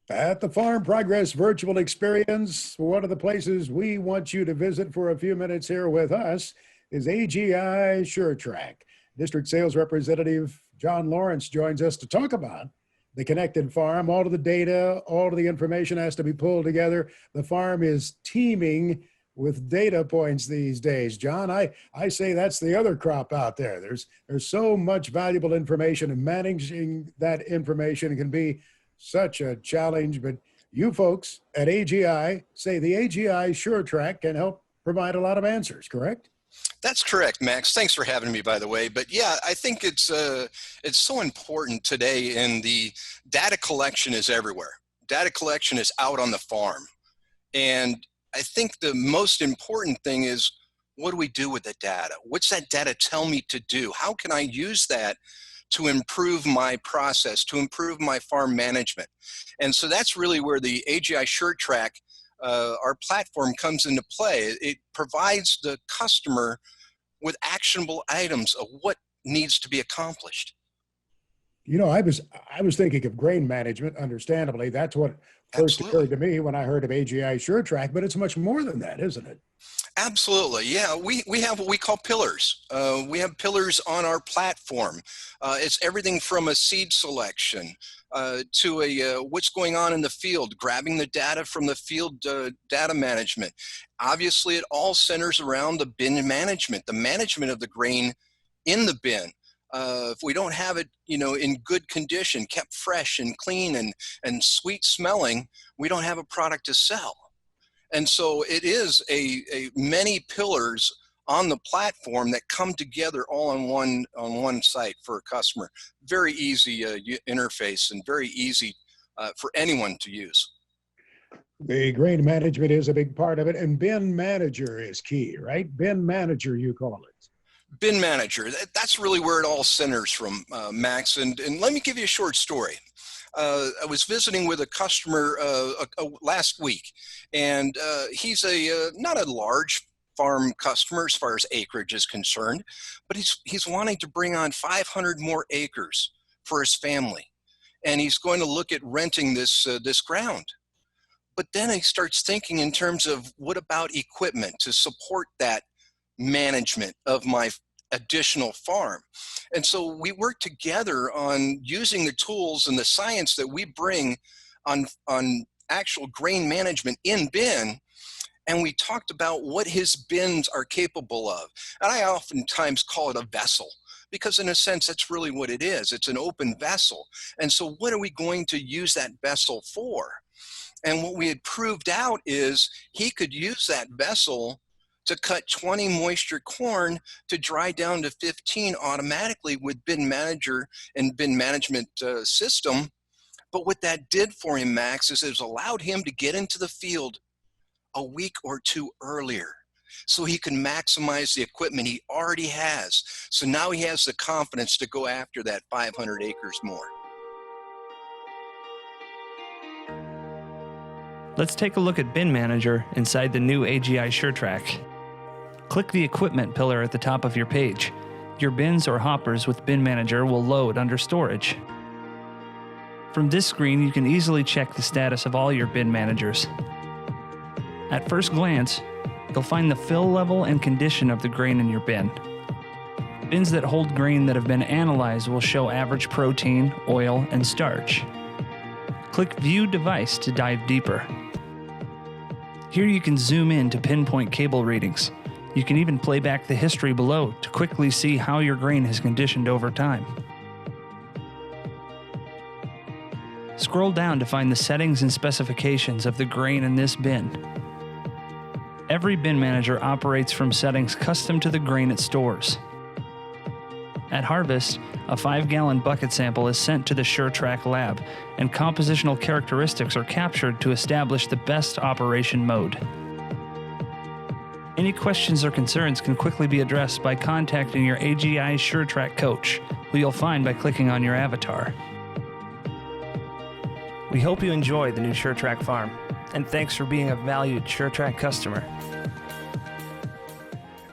At the Farm Progress Virtual Experience, one of the places we want you to visit for a few minutes here with us is AGI SureTrack. District Sales Representative John Lawrence joins us to talk about the connected farm. All of the data, all of the information has to be pulled together. The farm is teeming with data points these days. John, I say that's the other crop out there. There's so much valuable information, and managing that information can be such a challenge, but you folks at AGI say the AGI SureTrack can help provide a lot of answers, correct? That's correct, Max. Thanks for having me, by the way. But yeah, I think it's so important today, and the data collection is everywhere. Data collection is out on the farm. And I think the most important thing is, what do we do with the data? What's that data tell me to do? How can I use that to improve my process, to improve my farm management? And so that's really where the AGI SureTrack, our platform, comes into play. It provides the customer with actionable items of what needs to be accomplished. You know, I was thinking of grain management, understandably. That's what first occurred to me when I heard of AGI SureTrack, but it's much more than that, isn't it? Absolutely, yeah. We have what we call pillars. We have pillars on our platform. It's everything from a seed selection to what's going on in the field, grabbing the data from the field data management. Obviously, it all centers around the bin management, the management of the grain in the bin. If we don't have it, in good condition, kept fresh and clean and sweet smelling, we don't have a product to sell. And so it is a many pillars on the platform that come together all on one site for a customer. Very easy interface and very easy for anyone to use. The grain management is a big part of it, and bin manager is key, right? Bin manager, you call it. Bin manager, that's really where it all centers from, Max. And let me give you a short story. I was visiting with a customer last week, and he's not a large farm customer as far as acreage is concerned, but he's wanting to bring on 500 more acres for his family, and he's going to look at renting this ground. But then he starts thinking in terms of, what about equipment to support that management of my additional farm? And so we work together on using the tools and the science that we bring on actual grain management in bin, and we talked about what his bins are capable of. And I oftentimes call it a vessel, because in a sense, that's really what it is. It's an open vessel. And so what are we going to use that vessel for? And what we had proved out is he could use that vessel to cut 20 moisture corn to dry down to 15 automatically with bin manager and bin management system. But what that did for him, Max, is it allowed him to get into the field a week or two earlier, so he can maximize the equipment he already has. So now he has the confidence to go after that 500 acres more. Let's take a look at Bin Manager inside the new AGI SureTrack. Click the Equipment pillar at the top of your page. Your bins or hoppers with Bin Manager will load under Storage. From this screen, you can easily check the status of all your bin managers. At first glance, you'll find the fill level and condition of the grain in your bin. Bins that hold grain that have been analyzed will show average protein, oil, and starch. Click View Device to dive deeper. Here you can zoom in to pinpoint cable readings. You can even play back the history below to quickly see how your grain has conditioned over time. Scroll down to find the settings and specifications of the grain in this bin. Every bin manager operates from settings custom to the grain it stores. At harvest, a 5-gallon bucket sample is sent to the SureTrack lab, and compositional characteristics are captured to establish the best operation mode. Any questions or concerns can quickly be addressed by contacting your AGI SureTrack coach, who you'll find by clicking on your avatar. We hope you enjoy the new SureTrack farm, and thanks for being a valued SureTrack customer.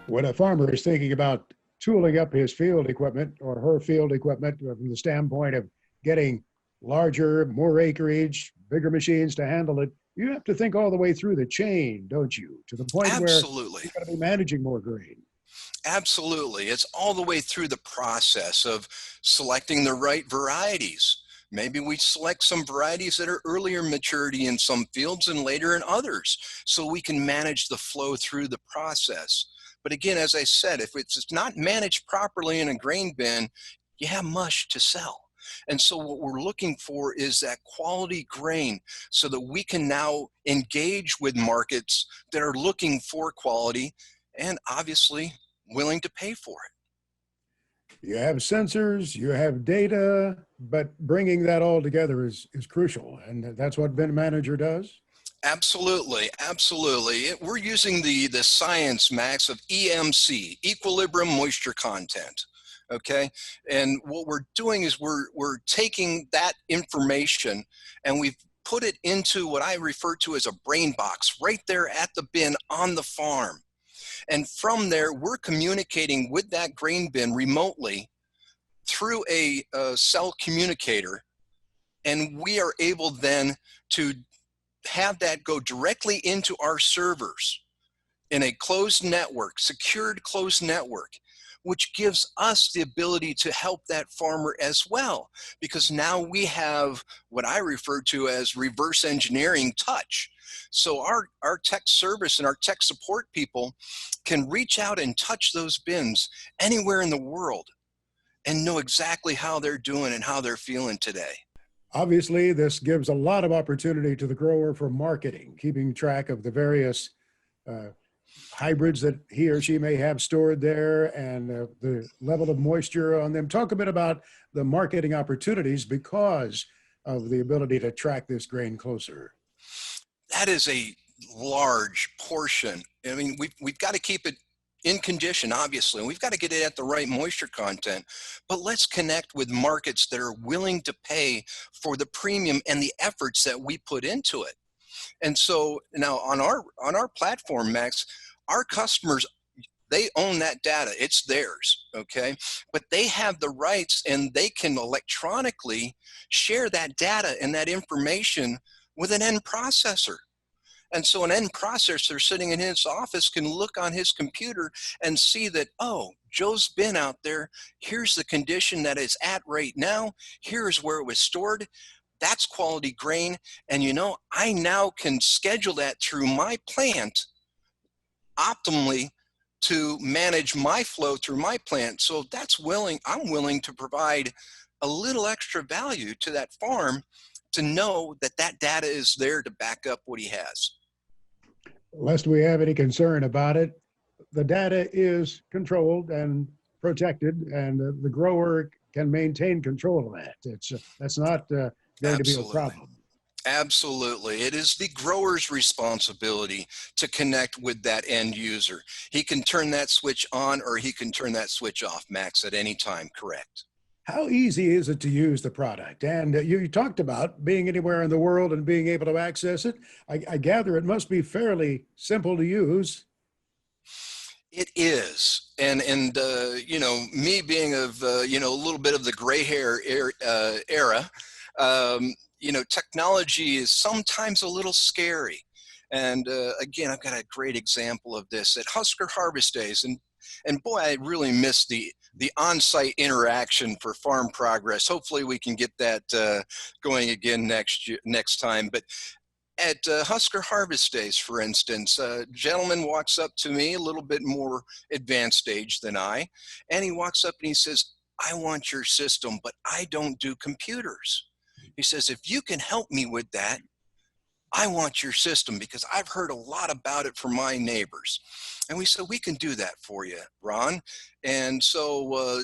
When a farmer is thinking about tooling up his field equipment or her field equipment from the standpoint of getting larger, more acreage, bigger machines to handle it, you have to think all the way through the chain, don't you? To the point where Absolutely. you're going to be managing more grain. Absolutely. It's all the way through the process of selecting the right varieties. Maybe we select some varieties that are earlier maturity in some fields and later in others, so we can manage the flow through the process. But again, as I said, if it's not managed properly in a grain bin, you have mush to sell. And so what we're looking for is that quality grain so that we can now engage with markets that are looking for quality and obviously willing to pay for it. You have sensors, you have data, but bringing that all together is crucial. And that's what Bin Manager does. Absolutely, absolutely. We're using the science, Max, of EMC, equilibrium moisture content. Okay, and what we're doing is we're taking that information and we've put it into what I refer to as a brain box right there at the bin on the farm. And from there, we're communicating with that grain bin remotely through a cell communicator. And we are able then to have that go directly into our servers in a closed network, secured closed network, which gives us the ability to help that farmer as well. Because now we have what I refer to as reverse engineering touch. So our tech service and our tech support people can reach out and touch those bins anywhere in the world and know exactly how they're doing and how they're feeling today. Obviously, this gives a lot of opportunity to the grower for marketing, keeping track of the various hybrids that he or she may have stored there and the level of moisture on them. Talk a bit about the marketing opportunities because of the ability to track this grain closer. That is a large portion. I mean, we've got to keep it in condition, obviously, and we've got to get it at the right moisture content, but let's connect with markets that are willing to pay for the premium and the efforts that we put into it. And so now on our platform, Max, our customers, they own that data. It's theirs, okay? But they have the rights and they can electronically share that data and that information with an end processor. And so an end processor sitting in his office can look on his computer and see that, oh, Joe's bin out there, here's the condition that it's at right now, here's where it was stored, that's quality grain, and you know, I now can schedule that through my plant optimally to manage my flow through my plant. So I'm willing to provide a little extra value to that farm to know that that data is there to back up what he has. Lest we have any concern about it, the data is controlled and protected, and the grower can maintain control of that. That's not going to be a problem. Absolutely. It is the grower's responsibility to connect with that end user. He can turn that switch on or he can turn that switch off, Max, at any time, correct? How easy is it to use the product? And you talked about being anywhere in the world and being able to access it. I gather it must be fairly simple to use. It is. And you know, me being of, you know, a little bit of the gray hair era, you know, technology is sometimes a little scary. And again, I've got a great example of this at Husker Harvest Days. And boy, I really miss the on-site interaction for farm progress. Hopefully we can get that going again next time. But at Husker Harvest Days, for instance, a gentleman walks up to me, a little bit more advanced age than I, and he walks up and he says, I want your system, but I don't do computers. He says, if you can help me with that, I want your system because I've heard a lot about it from my neighbors. And we said, we can do that for you, Ron. And so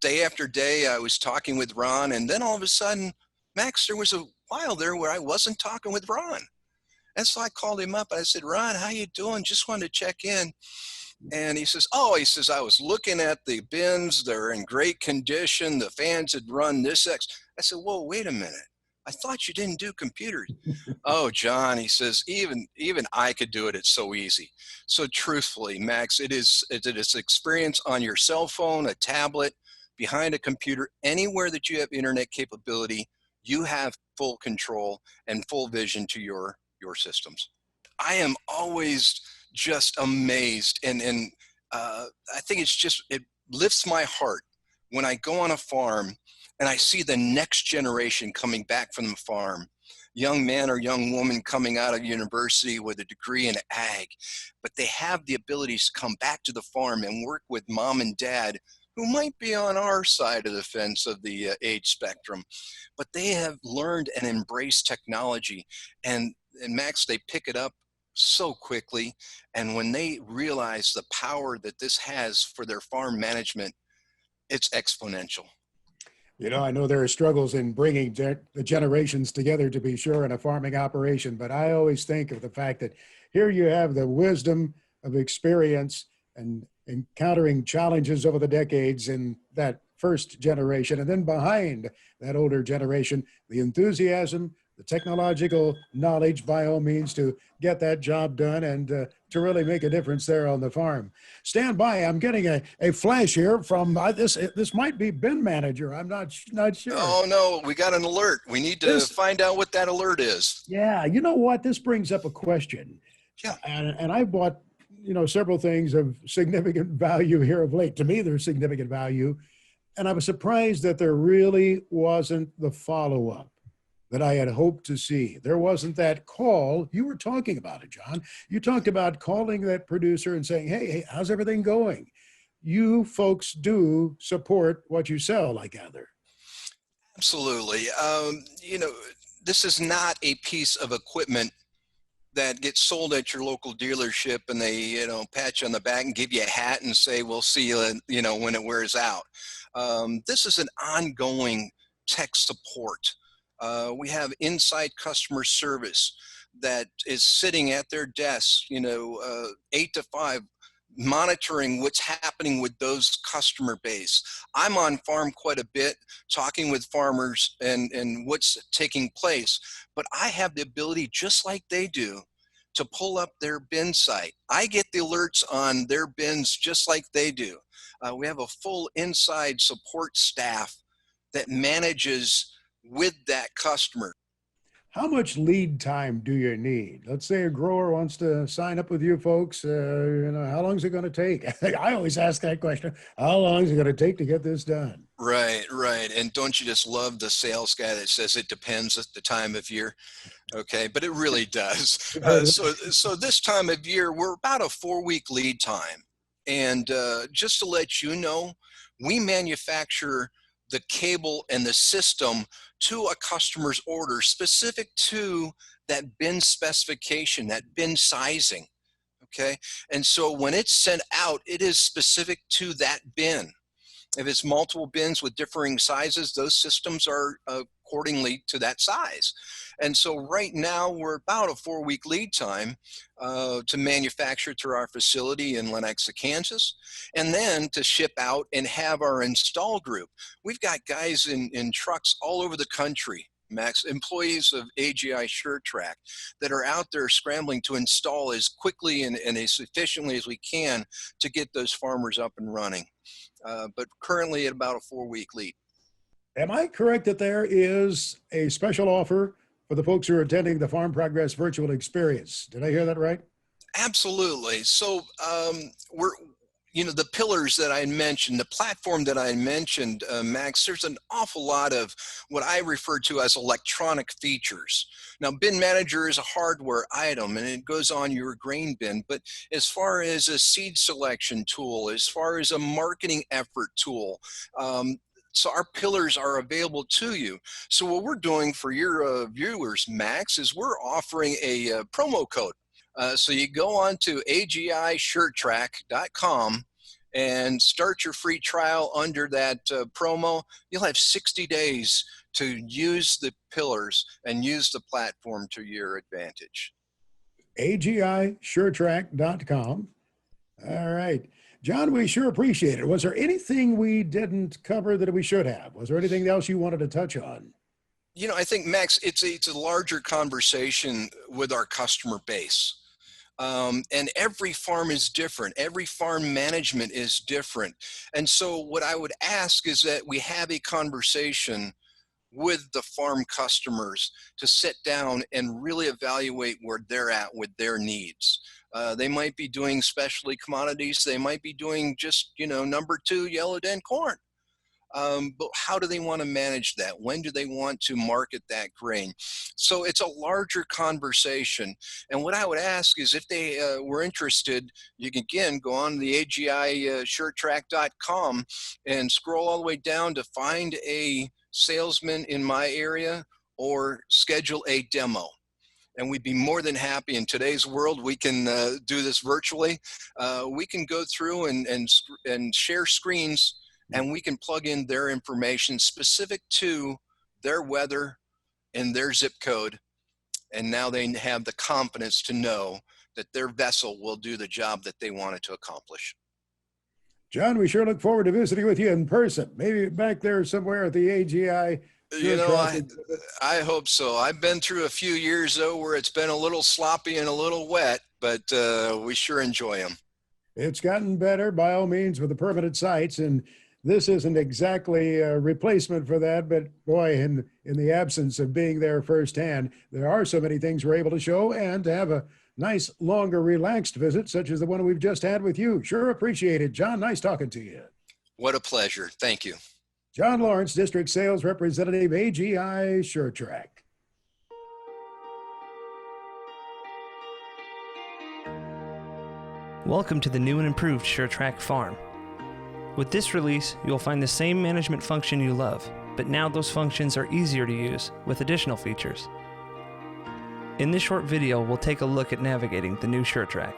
day after day, I was talking with Ron. And then all of a sudden, Max, there was a while there where I wasn't talking with Ron. And so I called him up. I said, Ron, how you doing? Just wanted to check in. And he says, I was looking at the bins. They're in great condition. The fans had run this X. I said, whoa, wait a minute. I thought you didn't do computers. Oh, John, he says, even I could do it. It's so easy. So truthfully, Max, it is experience on your cell phone, a tablet, behind a computer, anywhere that you have internet capability, you have full control and full vision to your systems. I am always just amazed, and I think it lifts my heart when I go on a farm and I see the next generation coming back from the farm, young man or young woman coming out of university with a degree in ag, but they have the abilities to come back to the farm and work with mom and dad who might be on our side of the fence of the age spectrum, but they have learned and embraced technology, and Max, they pick it up so quickly. And when they realize the power that this has for their farm management, it's exponential. I know there are struggles in bringing the generations together, to be sure, in a farming operation, but I always think of the fact that here you have the wisdom of experience and encountering challenges over the decades in that first generation, and then behind that older generation, the enthusiasm, the technological knowledge, by all means, to get that job done and to really make a difference there on the farm. Stand by. I'm getting a flash here from this might be bin manager. I'm not sure. Oh no, we got an alert. We need to find out what that alert is. Yeah, you know what? This brings up a question. Yeah. And I bought, several things of significant value here of late. To me, there's significant value. And I was surprised that there really wasn't the follow-up that I had hoped to see. There wasn't that call. You were talking about it, John. You talked about calling that producer and saying, hey, how's everything going? You folks do support what you sell, I gather. Absolutely. This is not a piece of equipment that gets sold at your local dealership and they, pat you on the back and give you a hat and say, we'll see you, when it wears out. This is an ongoing tech support. We have inside customer service that is sitting at their desk, 8 to 5, monitoring what's happening with those customer base. I'm on farm quite a bit, talking with farmers and what's taking place, but I have the ability, just like they do, to pull up their bin site. I get the alerts on their bins just like they do. We have a full inside support staff that manages with that customer. How much lead time do you need? Let's say a grower wants to sign up with you folks. How long is it going to take? I always ask that question. How long is it going to take to get this done? Right. And don't you just love the sales guy that says it depends at the time of year? Okay, but it really does. So this time of year, we're about a 4-week lead time. And just to let you know, we manufacture the cable and the system to a customer's order specific to that bin specification, that bin sizing. Okay, and so when it's sent out, it is specific to that bin. If it's multiple bins with differing sizes, those systems are accordingly to that size. And so right now we're about a 4-week lead time to manufacture through our facility in Lenexa, Kansas, and then to ship out and have our install group. We've got guys in trucks all over the country, Max, employees of AGI SureTrack that are out there scrambling to install as quickly and as efficiently as we can to get those farmers up and running. But currently at about a 4-week lead. Am I correct that there is a special offer for the folks who are attending the Farm Progress virtual experience? Did I hear that right? Absolutely. So we're, the pillars that I mentioned, the platform that I mentioned, Max, there's an awful lot of what I refer to as electronic features. Now, Bin Manager is a hardware item and it goes on your grain bin, but as far as a seed selection tool, as far as a marketing effort tool, so our pillars are available to you. So what we're doing for your viewers, Max, is we're offering a promo code. So you go on to agisuretrack.com and start your free trial under that promo. You'll have 60 days to use the pillars and use the platform to your advantage. agisuretrack.com. All right. John, we sure appreciate it. Was there anything we didn't cover that we should have? Was there anything else you wanted to touch on? I think, Max, it's a larger conversation with our customer base. And every farm is different. Every farm management is different. And so what I would ask is that we have a conversation with the farm customers to sit down and really evaluate where they're at with their needs. They might be doing specialty commodities. They might be doing just, number 2 yellow den corn. But how do they want to manage that? When do they want to market that grain? So it's a larger conversation. And what I would ask is if they were interested, you can again go on the AGI SureTrack.com and scroll all the way down to find a salesman in my area or schedule a demo. And we'd be more than happy. In today's world, we can do this virtually. We can go through and share screens, and we can plug in their information specific to their weather and their zip code. And now they have the confidence to know that their vessel will do the job that they wanted to accomplish. John, we sure look forward to visiting with you in person, maybe back there somewhere at the AGI. I hope so. I've been through a few years, though, where it's been a little sloppy and a little wet, but we sure enjoy them. It's gotten better, by all means, with the permanent sites, and this isn't exactly a replacement for that, but boy, in the absence of being there firsthand, there are so many things we're able to show, and to have a nice, longer, relaxed visit, such as the one we've just had with you. Sure appreciate it, John. Nice talking to you. What a pleasure. Thank you. John Lawrence, District Sales Representative, AGI SureTrack. Welcome to the new and improved SureTrack Farm. With this release, you'll find the same management function you love, but now those functions are easier to use with additional features. In this short video, we'll take a look at navigating the new SureTrack.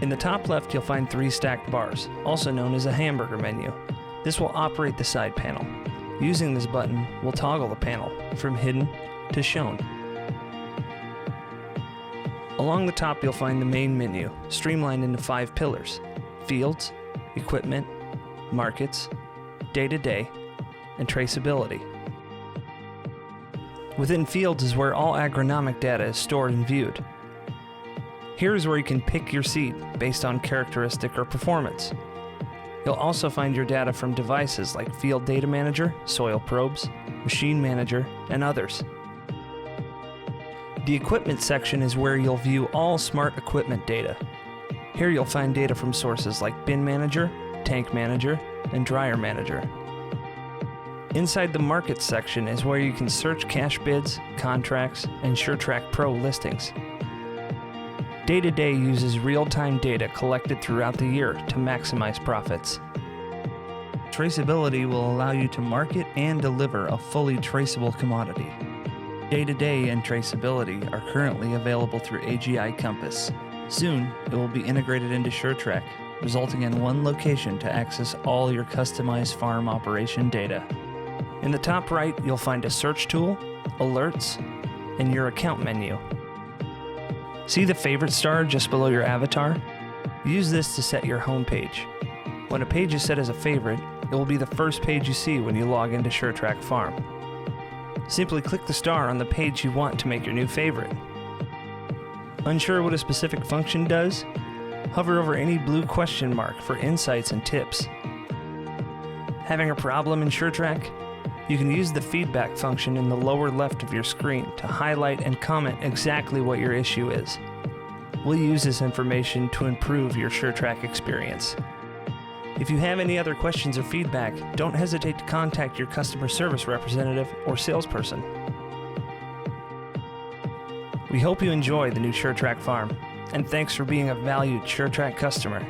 In the top left, you'll find 3 stacked bars, also known as a hamburger menu. This will operate the side panel. Using this button, we'll toggle the panel from hidden to shown. Along the top, you'll find the main menu, streamlined into 5 pillars: fields, equipment, markets, day-to-day, and traceability. Within fields is where all agronomic data is stored and viewed. Here is where you can pick your seed based on characteristic or performance. You'll also find your data from devices like Field Data Manager, Soil Probes, Machine Manager, and others. The equipment section is where you'll view all smart equipment data. Here you'll find data from sources like Bin Manager, Tank Manager, and Dryer Manager. Inside the Markets section is where you can search cash bids, contracts, and SureTrack Pro listings. Day-to-day uses real-time data collected throughout the year to maximize profits. Traceability will allow you to market and deliver a fully traceable commodity. Day-to-day and traceability are currently available through AGI Compass. Soon, it will be integrated into SureTrack, resulting in one location to access all your customized farm operation data. In the top right, you'll find a search tool, alerts, and your account menu. See the favorite star just below your avatar? Use this to set your home page. When a page is set as a favorite, it will be the first page you see when you log into SureTrack Farm. Simply click the star on the page you want to make your new favorite. Unsure what a specific function does? Hover over any blue question mark for insights and tips. Having a problem in SureTrack? You can use the feedback function in the lower left of your screen to highlight and comment exactly what your issue is. We'll use this information to improve your SureTrack experience. If you have any other questions or feedback, don't hesitate to contact your customer service representative or salesperson. We hope you enjoy the new SureTrack Farm, and thanks for being a valued SureTrack customer.